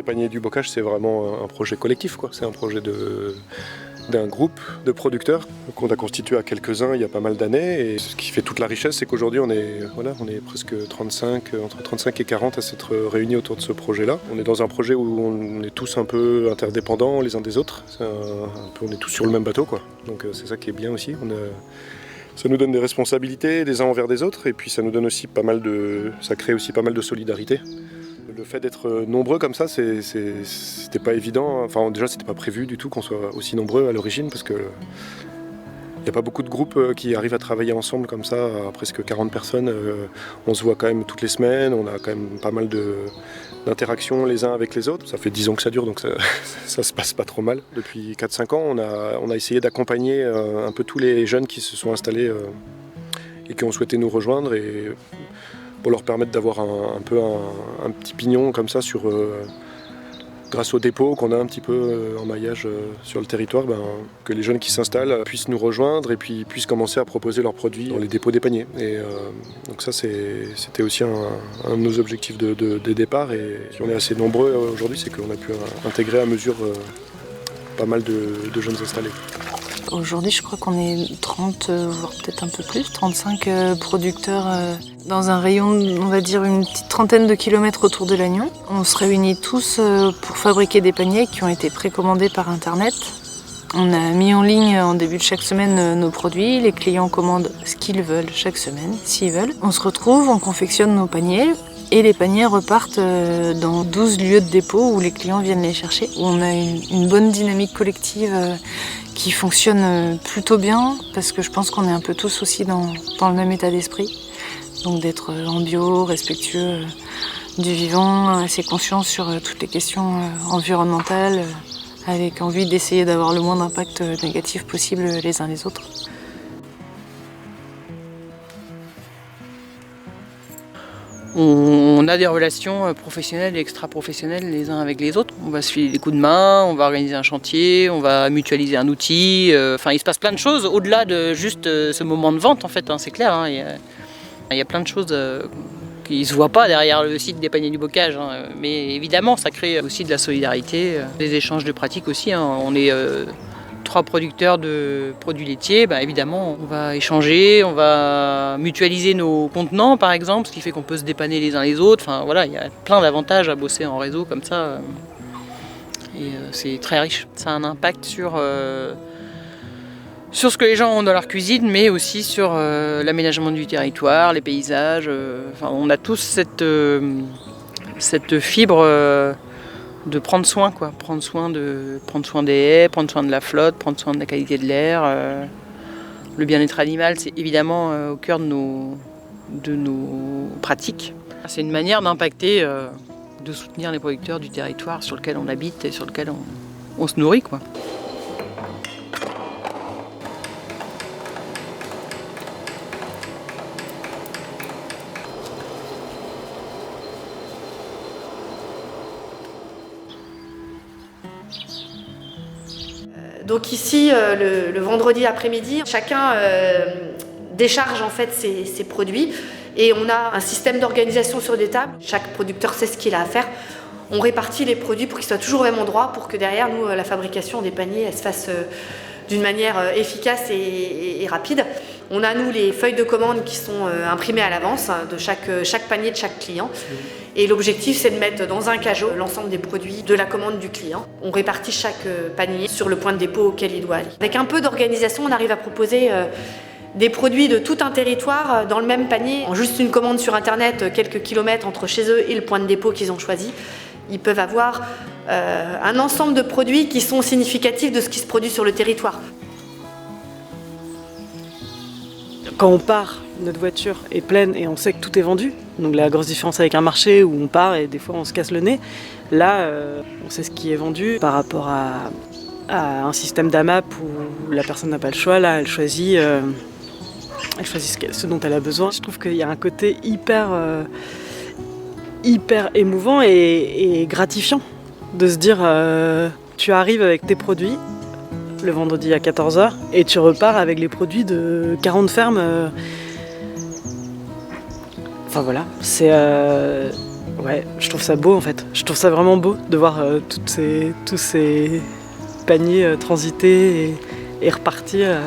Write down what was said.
paniers du bocage, c'est vraiment un projet collectif, quoi. C'est un projet d'un groupe de producteurs qu'on a constitué à quelques-uns il y a pas mal d'années. Et ce qui fait toute la richesse, c'est qu'aujourd'hui, on est presque 35, entre 35 et 40 à s'être réunis autour de ce projet-là. On est dans un projet où on est tous un peu interdépendants les uns des autres. On est tous sur le même bateau, quoi. Donc c'est ça qui est bien aussi. Ça nous donne des responsabilités des uns envers des autres, et puis ça nous donne aussi ça crée aussi pas mal de solidarité. Le fait d'être nombreux comme ça, c'était pas évident. Enfin, déjà, c'était pas prévu du tout qu'on soit aussi nombreux à l'origine, parce que il n'y a pas beaucoup de groupes qui arrivent à travailler ensemble comme ça, à presque 40 personnes. On se voit quand même toutes les semaines, on a quand même pas mal d'interactions les uns avec les autres. Ça fait 10 ans que ça dure, donc ça se passe pas trop mal. Depuis 4-5 ans, on a essayé d'accompagner un peu tous les jeunes qui se sont installés et qui ont souhaité nous rejoindre, et pour leur permettre d'avoir un petit pignon comme ça grâce au dépôt qu'on a un petit peu en maillage sur le territoire, que les jeunes qui s'installent puissent nous rejoindre et puis puissent commencer à proposer leurs produits dans les dépôts des paniers. Et donc ça, c'était aussi un de nos objectifs de départ. Et si on est assez nombreux aujourd'hui, c'est qu'on a pu intégrer à mesure pas mal de jeunes installés. Aujourd'hui, je crois qu'on est 30, voire peut-être un peu plus, 35 producteurs dans un rayon, on va dire, une petite trentaine de kilomètres autour de Lannion. On se réunit tous pour fabriquer des paniers qui ont été précommandés par Internet. On a mis en ligne en début de chaque semaine nos produits. Les clients commandent ce qu'ils veulent chaque semaine, s'ils veulent. On se retrouve, on confectionne nos paniers. Et les paniers repartent dans 12 lieux de dépôt où les clients viennent les chercher. Où on a une bonne dynamique collective qui fonctionne plutôt bien, parce que je pense qu'on est un peu tous aussi dans le même état d'esprit. Donc d'être en bio, respectueux du vivant, assez conscient sur toutes les questions environnementales, avec envie d'essayer d'avoir le moins d'impact négatif possible les uns les autres. On a des relations professionnelles et extra-professionnelles les uns avec les autres. On va se filer des coups de main, on va organiser un chantier, on va mutualiser un outil. Enfin, il se passe plein de choses au-delà de juste ce moment de vente, en fait, c'est clair. Il y a plein de choses qui ne se voient pas derrière le site des paniers du bocage. Mais évidemment, ça crée aussi de la solidarité, des échanges de pratiques aussi. On est 3 producteurs de produits laitiers, évidemment, on va échanger, on va mutualiser nos contenants, par exemple, ce qui fait qu'on peut se dépanner les uns les autres. Enfin, voilà, il y a plein d'avantages à bosser en réseau comme ça. Et c'est très riche. Ça a un impact sur ce que les gens ont dans leur cuisine, mais aussi sur l'aménagement du territoire, les paysages. On a tous cette fibre de prendre soin, quoi. Prendre soin des haies, prendre soin de la flotte, prendre soin de la qualité de l'air. Le bien-être animal, c'est évidemment au cœur de nos pratiques. C'est une manière d'impacter, de soutenir les producteurs du territoire sur lequel on habite et sur lequel on se nourrit, quoi. Donc ici, le vendredi après-midi, chacun décharge en fait ses produits, et on a un système d'organisation sur des tables. Chaque producteur sait ce qu'il a à faire. On répartit les produits pour qu'ils soient toujours au même endroit, pour que derrière nous, la fabrication des paniers elle se fasse d'une manière efficace et rapide. On a, nous, les feuilles de commande qui sont imprimées à l'avance de chaque panier de chaque client. Et l'objectif, c'est de mettre dans un cajot l'ensemble des produits de la commande du client. On répartit chaque panier sur le point de dépôt auquel il doit aller. Avec un peu d'organisation, on arrive à proposer des produits de tout un territoire dans le même panier. En juste une commande sur Internet, quelques kilomètres entre chez eux et le point de dépôt qu'ils ont choisi, ils peuvent avoir un ensemble de produits qui sont significatifs de ce qui se produit sur le territoire. Quand on part, notre voiture est pleine et on sait que tout est vendu. Donc la grosse différence avec un marché où on part et des fois on se casse le nez. Là, on sait ce qui est vendu par rapport à un système d'AMAP où la personne n'a pas le choix. Là, elle choisit ce dont elle a besoin. Je trouve qu'il y a un côté hyper émouvant et gratifiant de se dire tu arrives avec tes produits le vendredi à 14h et tu repars avec les produits de 40 fermes. Enfin voilà, Ouais, je trouve ça beau en fait. Je trouve ça vraiment beau de voir tous ces paniers transiter et repartir.